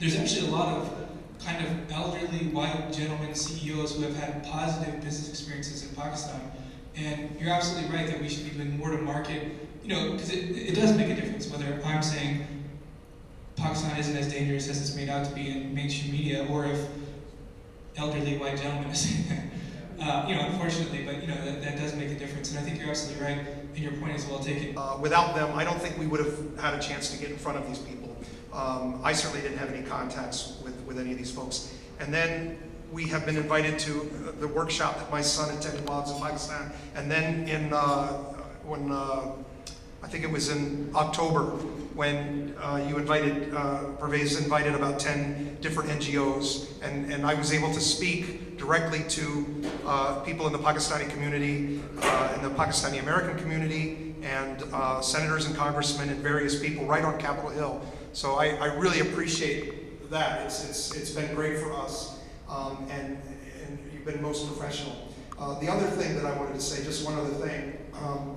there's actually a lot of kind of elderly white gentlemen CEOs who have had positive business experiences in Pakistan. And you're absolutely right that we should be doing more to market, because it does make a difference whether I'm saying Pakistan isn't as dangerous as it's made out to be in mainstream media, or if elderly white gentlemen is saying that. Unfortunately, but that does make a difference, and I think you're absolutely right, and your point is well taken. Without them, I don't think we would have had a chance to get in front of these people. I certainly didn't have any contacts with any of these folks. And then we have been invited to the workshop that my son attended while I was in Pakistan. And then I think it was in October, when you invited, Pervez invited about 10 different NGOs, and I was able to speak directly to people in the Pakistani community, and the Pakistani American community, and senators and congressmen and various people right on Capitol Hill. So I really appreciate that. It's been great for us, and you've been most professional. The other thing that I wanted to say, just one other thing,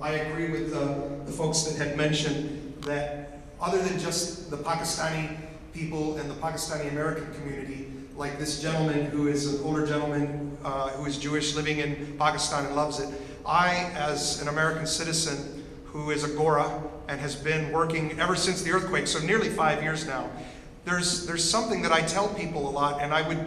I agree with the folks that had mentioned that other than just the Pakistani people and the Pakistani American community, like this gentleman who is an older gentleman who is Jewish living in Pakistan and loves it, I, as an American citizen who is a Gora and has been working ever since the earthquake, so nearly 5 years now, there's something that I tell people a lot, and I would,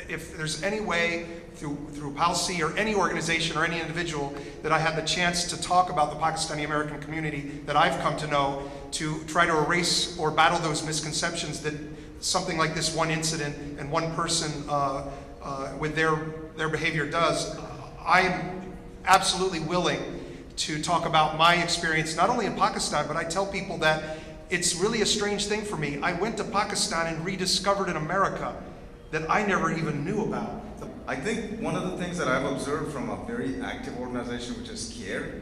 if there's any way through policy or any organization or any individual that I had the chance to talk about the Pakistani American community that I've come to know, to try to erase or battle those misconceptions that something like this one incident and one person with their behavior does, I'm absolutely willing to talk about my experience, not only in Pakistan, but I tell people that it's really a strange thing for me. I went to Pakistan and rediscovered an America that I never even knew about. I think one of the things that I've observed from a very active organization, which is CARE,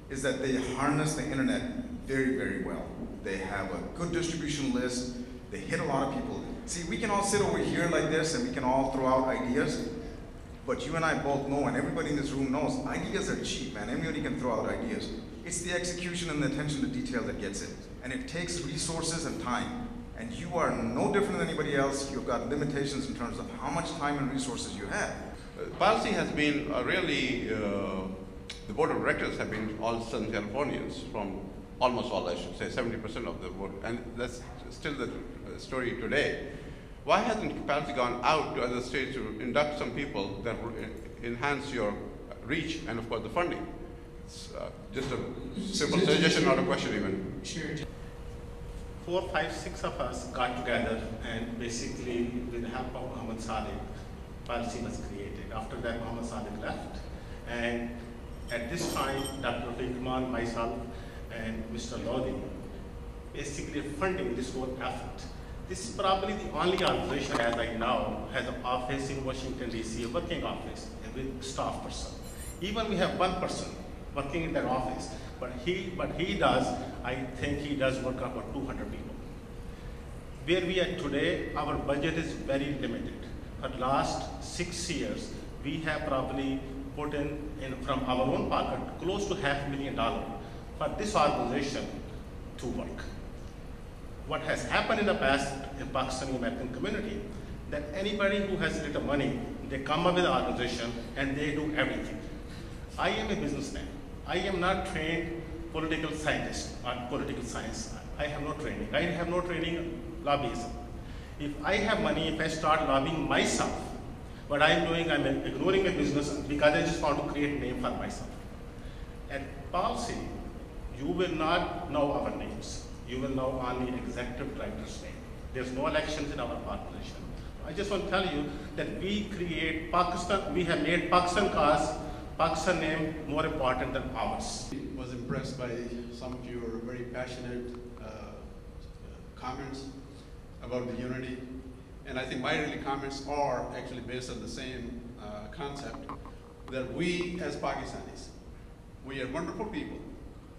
is that they harness the internet very, very well. They have a good distribution list. They hit a lot of people. See, we can all sit over here like this and we can all throw out ideas, but you and I both know, and everybody in this room knows, ideas are cheap, man. Anybody can throw out ideas. It's the execution and the attention to detail that gets it. And it takes resources and time. And you are no different than anybody else. You've got limitations in terms of how much time and resources you have. Policy has been really, the board of directors have been all Southern Californians, from almost all, I should say, 70% of the board, and that's still the story today. Why hasn't policy gone out to other states to induct some people that will enhance your reach and, of course, the funding? It's just a simple suggestion, not a question even. Sure. 4, 5, 6 of us got together, and basically, with the help of Muhammad Sadiq, policy was created. After that, Muhammad Sadiq left, and at this time, Dr. Hikman, myself, and Mr. Lodi, basically funding this whole effort. This is probably the only organization, as I know, has an office in Washington, D.C., a working office with staff person. Even we have one person working in that office, but he does, I think he does work on about 200 people. Where we are today, our budget is very limited. For the last 6 years, we have probably put in from our own pocket close to $500,000 for this organization to work. What has happened in the past in Pakistani American community, that anybody who has little money, they come up with an organization and they do everything. I am a businessman. I am not trained political scientist or political science. I have no training. I have no training in lobbyism. If I have money, if I start lobbying myself, what I'm doing, I'm ignoring my business because I just want to create a name for myself. At policy, you will not know our names. You will know only executive director's name. There's no elections in our organization. I just want to tell you that we create Pakistan, we have made Pakistan cause, Pakistan name more important than ours. I was impressed by some of your very passionate comments about the unity. And I think my really comments are actually based on the same concept, that we as Pakistanis, we are wonderful people,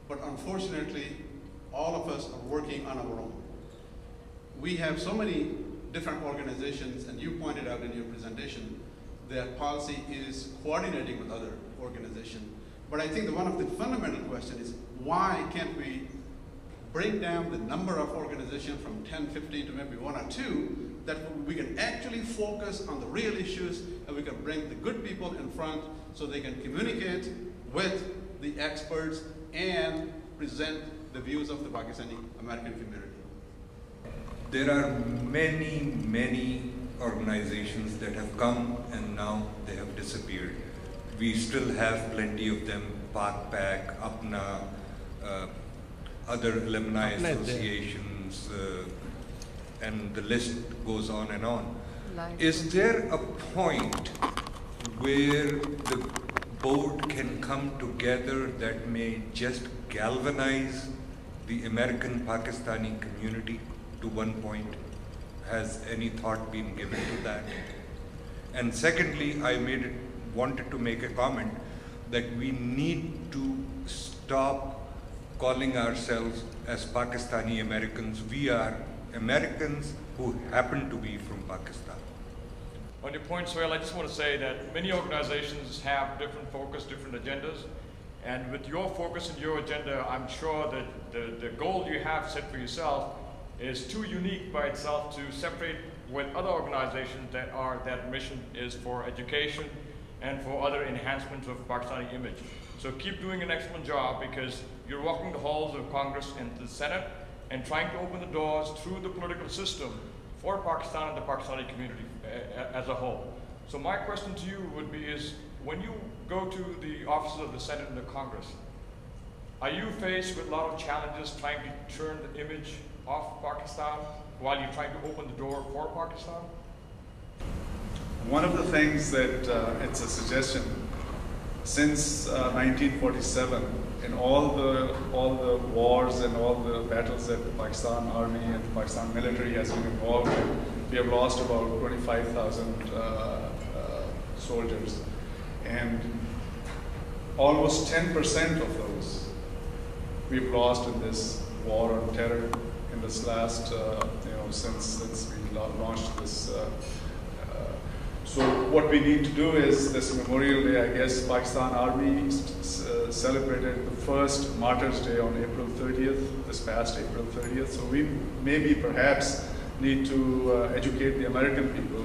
but unfortunately, all of us are working on our own. We have so many different organizations, and you pointed out in your presentation that policy is coordinating with other organizations. But I think that one of the fundamental questions is, why can't we bring down the number of organizations from 10, 15 to maybe 1 or 2, that we can actually focus on the real issues and we can bring the good people in front so they can communicate with the experts and present the views of the Pakistani American community. There are many organizations that have come and now they have disappeared. We still have plenty of them, Pt.5, Apna, other alumni associations, and the list goes on and on. Is there a point where the board can come together that may just galvanize the American Pakistani community to one point? Has any thought been given to that? And secondly, I wanted to make a comment that we need to stop calling ourselves as Pakistani Americans. We are Americans who happen to be from Pakistan. On your point, Sohail, I just want to say that many organizations have different focus, different agendas. And with your focus and your agenda, I'm sure that the goal you have set for yourself is too unique by itself to separate with other organizations that mission is for education and for other enhancements of Pakistani image. So keep doing an excellent job, because you're walking the halls of Congress and the Senate and trying to open the doors through the political system for Pakistan and the Pakistani community as a whole. So my question to you would be is, when you go to the offices of the Senate and the Congress, are you faced with a lot of challenges trying to turn the image of Pakistan while you're trying to open the door for Pakistan? One of the things that it's a suggestion, since 1947, in all the wars and all the battles that the Pakistan Army and the Pakistan military has been involved in, we have lost about 25,000 soldiers, and almost 10% of those we've lost in this war on terror in this last, since we launched this. So what we need to do is, this Memorial Day, I guess Pakistan Army celebrated the first Martyrs Day on April 30th, this past April 30th. So we maybe perhaps need to educate the American people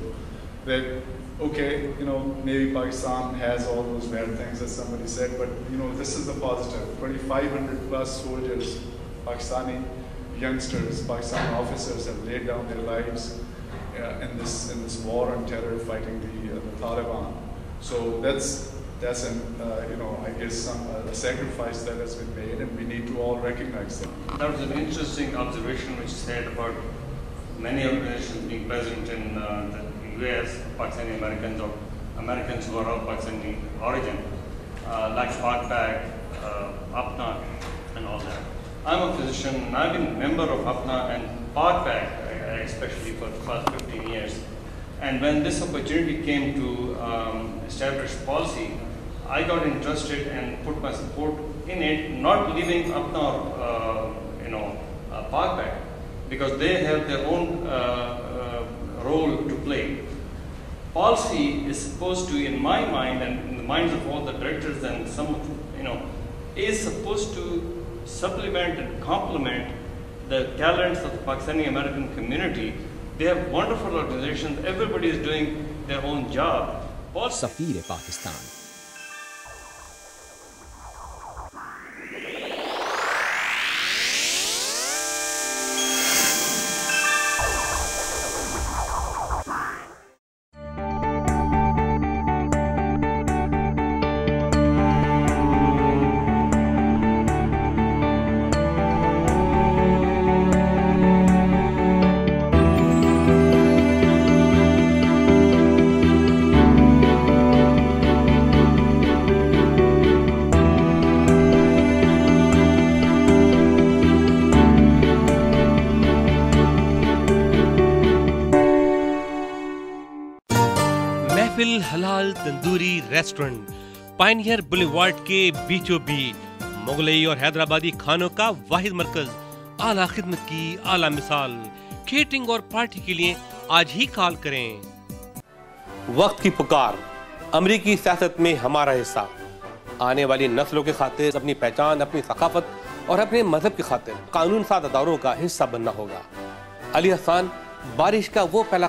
that, okay, maybe Pakistan has all those bad things, as somebody said, but this is the positive. 2,500 plus soldiers, Pakistani youngsters, Pakistani officers have laid down their lives in this war on terror, fighting the Taliban. So that's I guess a sacrifice that has been made, and we need to all recognize that. That was an interesting observation which said about many organizations being present in the US, Pakistani Americans, or Americans who are of Pakistani origin, like Pt.5, Apna, and all that. I'm a physician, and I've been a member of Apna and Pt.5, especially for the past 15 years. And when this opportunity came to establish policy, I got interested and put my support in it, not leaving Apna or Pt.5, because they have their own role to play. Policy is supposed to, in my mind and in the minds of all the directors and some of is supposed to supplement and complement the talents of the Pakistani American community. They have wonderful organizations. Everybody is doing their own job. Safeerepakistan. हलाल tandoori restaurant Pioneer boulevard के बीचों बीच मुगलई और हैदराबादी खानों का वाहिद मरकज, आला खिदमत की आला मिसाल। केटरिंग और पार्टी के लिए आज ही कॉल करें। वक्त की पुकार, अमरीकी सियासत में हमारा हिस्सा। आने वाली नस्लों के खातिर अपनी पहचान, अपनी सकाफत और अपने मजहब की खातिर कानून साज अदारों का हिस्सा बनना होगा। अली हसन बारिश का वो पहला